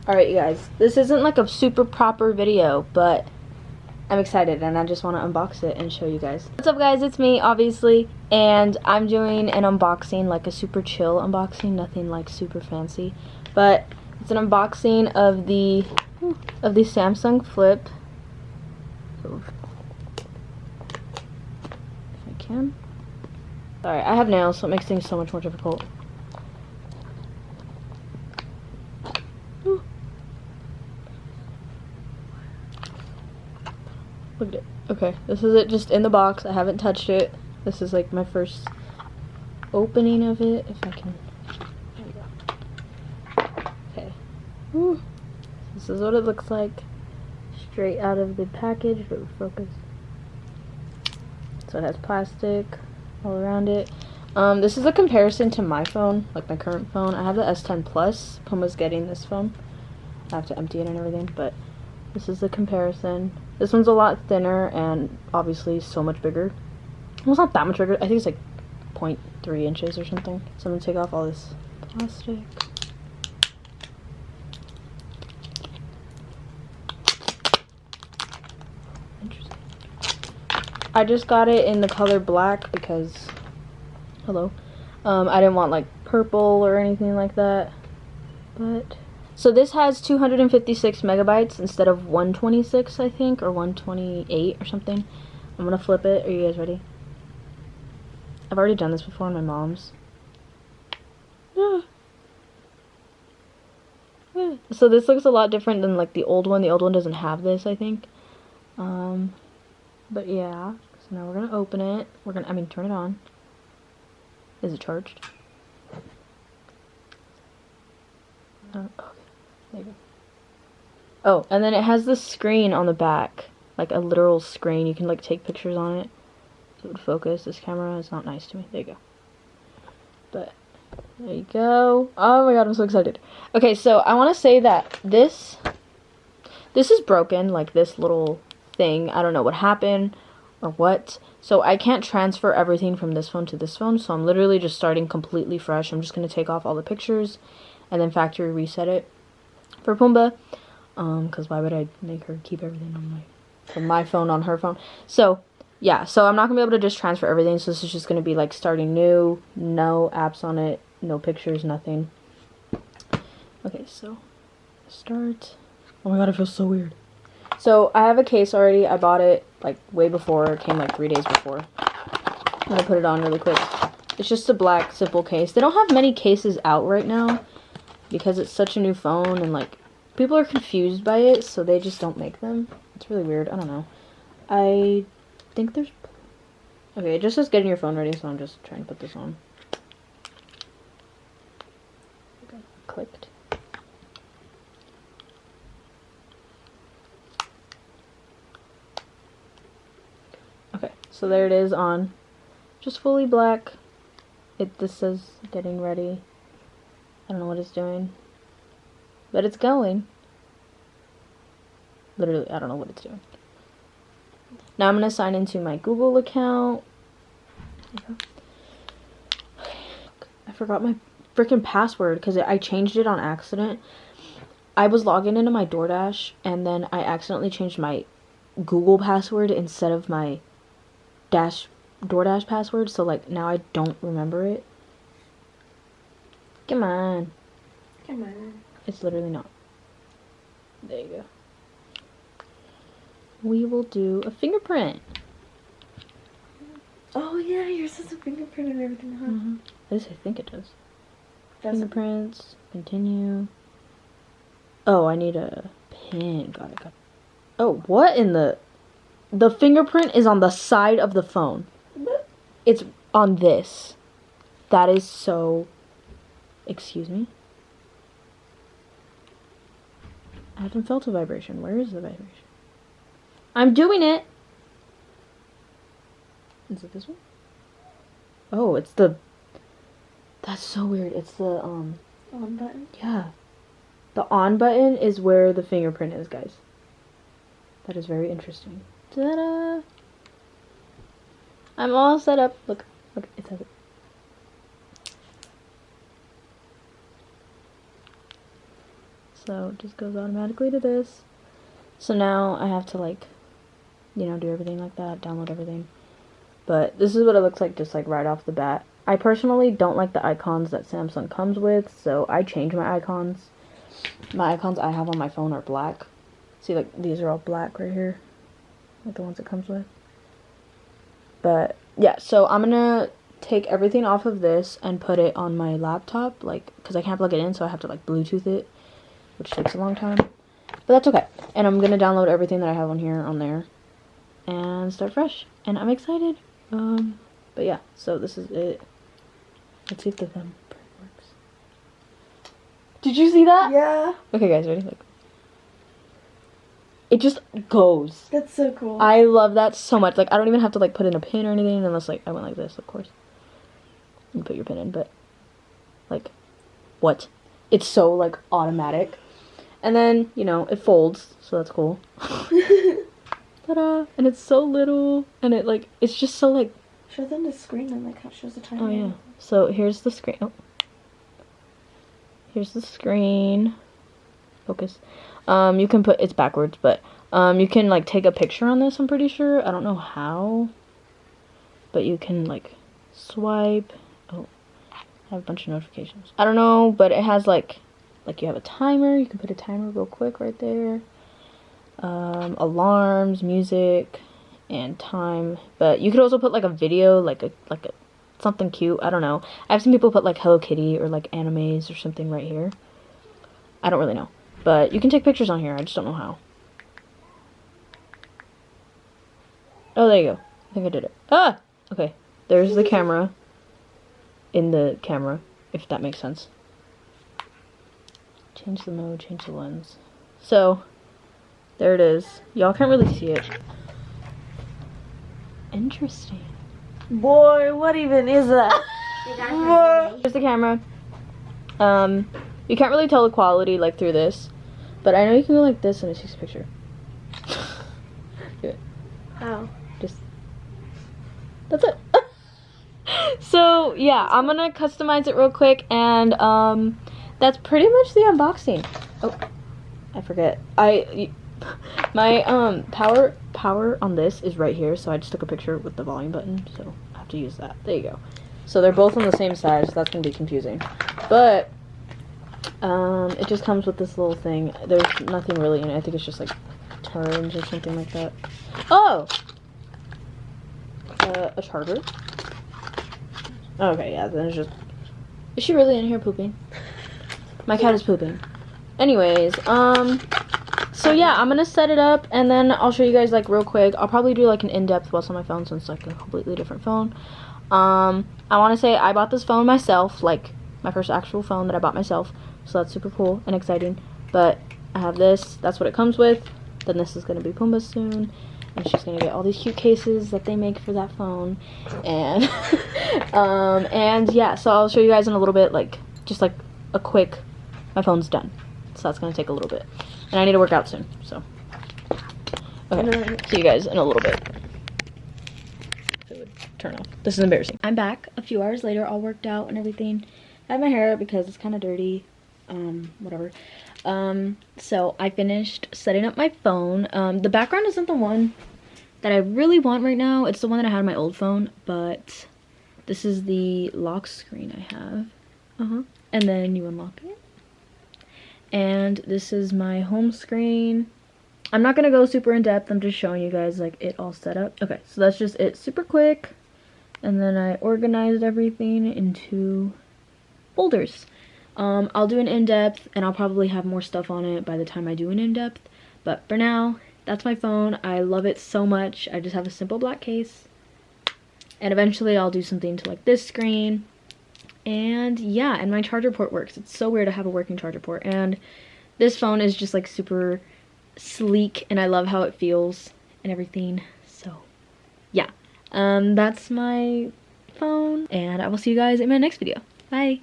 Alright, you guys. This isn't like a super proper video, but I'm excited and I just want to unbox it and show you guys. What's up, guys? It's me, obviously, and I'm doing an unboxing, like a super chill unboxing, nothing like super fancy, but it's an unboxing of the Samsung Flip. So, if I can. Sorry, I have nails, so it makes things so much more difficult. Look at it. Okay, this is it just in the box. I haven't touched it. This is like my first opening of it. If I can. There we go. Okay. Whew. This is what it looks like. Straight out of the package. But focus. So it has plastic all around it. This is a comparison to my phone, like my current phone. I have the S10 Plus. Puma's getting this phone. I have to empty it and everything, but this is the comparison. This one's a lot thinner and obviously so much bigger. Well, it's not that much bigger. I think it's like 0.3 inches or something. So I'm gonna take off all this plastic. Interesting. I just got it in the color black because, hello, I didn't want like purple or anything like that. But so this has 256 megabytes instead of 126, I think, or 128 or something. I'm gonna flip it. Are you guys ready? I've already done this before on my mom's. So this looks a lot different than like the old one. The old one doesn't have this, I think. But yeah. So now we're gonna open it. Turn it on. Is it charged? Okay. There you go. Oh, and then it has this screen on the back, like a literal screen. You can like take pictures on it. So it would focus. This camera is not nice to me. There you go. But there you go. Oh my god, I'm so excited. Okay, so I want to say that this is broken, like this little thing. I don't know what happened or what. So I can't transfer everything from this phone to this phone. So I'm literally just starting completely fresh. I'm just going to take off all the pictures and then factory reset it for Pumbaa, because why would I make her keep everything on from my phone on her phone? So yeah, so I'm not gonna be able to just transfer everything, so this is just gonna be like starting new, no apps on it, no pictures, nothing. Okay, so start. Oh my god, it feels so weird. So I have a case already. I bought it like way before. It came like 3 days before. I'm gonna put it on really quick. It's just a black simple case. They don't have many cases out right now because it's such a new phone and like people are confused by it, so they just don't make them. It's really weird. I don't know. I think there's... Okay, it just says getting your phone ready, so I'm just trying to put this on. Okay, clicked. Okay, so there it is on. Just fully black. This says getting ready. I don't know what it's doing. But it's going. Literally, I don't know what it's doing. Now I'm going to sign into my Google account. I forgot my freaking password because I changed it on accident. I was logging into my DoorDash and then I accidentally changed my Google password instead of my DoorDash password. So like now I don't remember it. Come on. Come on. It's literally not. There you go. We will do a fingerprint. Oh yeah, yours has a fingerprint and everything, huh? At least I think it does. Fingerprints. Continue. Oh, I need a pin. Got it. Oh, what in the... The fingerprint is on the side of the phone. It's on this. That is so... Excuse me? I haven't felt a vibration. Where is the vibration? I'm doing it! Is it this one? Oh, it's the... That's so weird. It's the, on button? Yeah. The on button is where the fingerprint is, guys. That is very interesting. Ta-da! I'm all set up. Look, it says it. so it just goes automatically to this. So now I have to like, you know, do everything like that, download everything. But this is what it looks like just like right off the bat. I personally don't like the icons that Samsung comes with, so I change my icons. My icons I have on my phone are black. See, like, these are all black right here. Like the ones it comes with. But, yeah, so I'm gonna take everything off of this and put it on my laptop, like, because I can't plug it in, so I have to, like, Bluetooth it, which takes a long time. But that's okay. And I'm gonna download everything that I have on here, on there, and start fresh. And I'm excited. But yeah, so this is it. Let's see if the thumb works. Did you see that? Yeah. Okay, guys, ready? Look. It just goes. That's so cool. I love that so much. Like, I don't even have to, like, put in a pin or anything unless, like, I went like this, of course. You put your pin in, but, like, what? It's so, like, automatic. And then, you know, it folds, so that's cool. Ta-da! And it's so little, and it, like, it's just so, like... Show them the screen and, like, how it shows the time. Oh, yeah. So, here's the screen. Oh. Here's the screen. Focus. You can put, it's backwards, but, you can, like, take a picture on this, I'm pretty sure. I don't know how, but you can, like, swipe. Oh, I have a bunch of notifications. I don't know, but it has, like, you have a timer. You can put a timer real quick right there. Alarms, music, and time. But you could also put, like, a video, like a something cute. I don't know. I've seen people put, like, Hello Kitty or, like, animes or something right here. I don't really know. But you can take pictures on here. I just don't know how. Oh, there you go. I think I did it. Ah! Okay. There's the camera. In the camera, if that makes sense. Change the mode, change the lens. So, there it is. Y'all can't really see it. Interesting. Boy, what even is that? Here's the camera. You can't really tell the quality, like, through this. But I know you can go like this and it takes a picture. Do it. How? Just... That's it. So, yeah, I'm gonna customize it real quick, and, that's pretty much the unboxing. Oh, I forget. My, power on this is right here, so I just took a picture with the volume button, so I have to use that. There you go. So they're both on the same side, so that's gonna be confusing. But, it just comes with this little thing. There's nothing really in it. I think it's just, like, turns or something like that. Oh! A charger. Okay, yeah, then it's just... Is she really in here pooping? My cat is pooping. Anyways, so yeah, I'm gonna set it up, and then I'll show you guys, like, real quick. I'll probably do, like, an in-depth while it's on my phone, since it's, like, a completely different phone. I want to say I bought this phone myself, like, my first actual phone that I bought myself, so that's super cool and exciting. But I have this, that's what it comes with. Then this is gonna be Pumbaa soon, and she's gonna get all these cute cases that they make for that phone, and and yeah, so I'll show you guys in a little bit, like, just like a quick, my phone's done, so that's gonna take a little bit, and I need to work out soon, so okay, see you guys in a little bit. If it would turn off. This is embarrassing. I'm back a few hours later, all worked out and everything. I have my hair up because it's kind of dirty, whatever. So I finished setting up my phone. The background isn't the one that I really want right now. It's the one that I had on my old phone, but this is the lock screen I have. And then you unlock it. And this is my home screen. I'm not gonna go super in depth. I'm just showing you guys, like, it all set up. Okay, so that's just it, super quick. And then I organized everything into folders. I'll do an in-depth, and I'll probably have more stuff on it by the time I do an in-depth. But for now, that's my phone. I love it so much. I just have a simple black case. And eventually I'll do something to, like, this screen. And yeah, and my charger port works. It's so weird to have a working charger port. And this phone is just, like, super sleek, and I love how it feels and everything. So yeah, that's my phone, and I will see you guys in my next video. Bye.